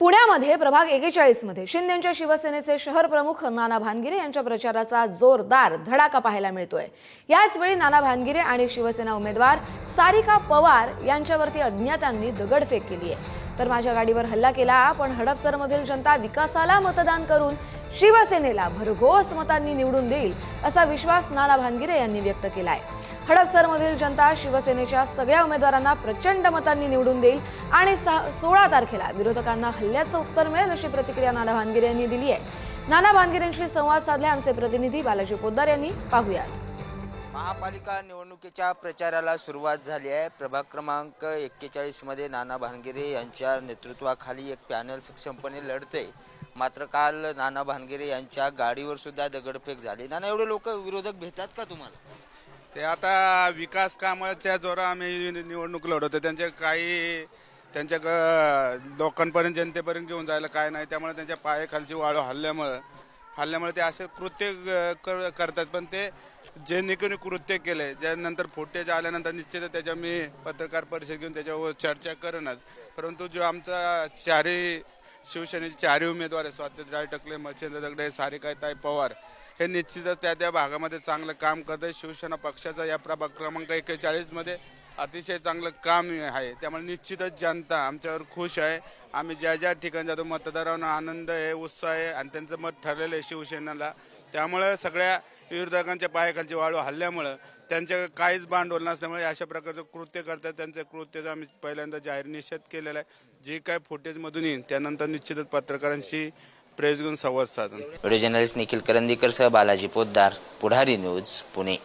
पुण्यामध्ये प्रभाग 41 मध्ये शिंदेंच्या शिवसेनेचे शहर प्रमुख नाना भानगिरे यांच्या प्रचाराचा जोरदार धडाका पाहायला मिळतोय। याच वेळी नाना भानगिरे आणि शिवसेना उमेदवार सारिका पवार यांच्यावरती अज्ञातांनी दगडफेक केली आहे। तर माझ्या गाडीवर हल्ला केला, पण हडपसरमधील जनता विकासाला मतदान करून शिवसेनेला भरघोस मतांनी निवडून देईल असा विश्वास नाना भानगिरे यांनी व्यक्त केला आहे। हडपसरमधील जनता शिवसेनेच्या सगळ्या उमेदवारांना प्रचंड मतांनी निवडून देईल आणि 16 तारखेला विरोधकांना हल्ल्याचं उत्तर मिळेल अशी प्रतिक्रिया नाना भानगिरे यांनी दिली आहे। नाना भानगिरेंशी संवाद साधले आमचे प्रतिनिधी बालाजी पोद्दार यांनी। पाहूयात। महापालिका निवडणुकीच्या प्रचाराला सुरुवात झाली आहे। प्रभाग क्रमांक 41 मध्ये नाना भानगिरे यांच्या नेतृत्वाखाली एक पॅनल सक्षमपणे लढते। मात्र काल नाना भानगिरे यांच्या गाडीवर सुद्धा दगडफेक झाली। नाना, एवढे लोक विरोधक भेटतात का तुम्हाला? ते आता विकास कामाच्या जोरा आम्ही निवडणूक लढवतो, त्यांच्या लोकांपर्यंत जनतेपर्यंत घेऊन जायला काय नाही, त्यामुळे त्यांच्या पायाखालची वाळू हल्ल्यामुळे ते असे कृत्य करतात। पण ते जे निकोनी कृत्य केले, ज्यानंतर फुटेज आल्यानंतर निश्चित त्याच्या मी पत्रकार परिषद घेऊन त्याच्यावर चर्चा करेनच। परंतु जो आमचा शिवसेनेचे चारही उमेदवार आहे, स्वातंत्र्य टकले, मच्छिंद्र दगडे, सारिकाताई पवार, हे निश्चितच त्या भागामध्ये चांगलं काम करते। शिवसेना पक्षाचा या प्रभाग क्रमांक 41 मध्ये अतिशय चांगलं काम आहे, त्यामुळे निश्चितच जनता आमच्यावर खुश आहे। आम्ही ज्या ठिकाणी जातो मतदारांना आनंद आहे, उत्साह आहे आणि त्यांचं मत ठरलेलं आहे शिवसेनेला। त्यामुळे सगळ्या विरोधकांच्या पायाखालची वाळू हल्ल्यामुळं त्यांच्या काहीच भांडवल नसल्यामुळे अशा प्रकारचं कृत्य करतात। त्यांच्या कृत्याचा आम्ही पहिल्यांदा जाहीर निषेध केलेला आहे। जे काय फुटेजमधून येईल त्यानंतर निश्चितच पत्रकारांशी प्रेस घेऊन संवाद साधून। व्हिडिओ जर्नलिस्ट निखिल करंदीकर सह बालाजी पोद्दार, पुढारी न्यूज, पुणे।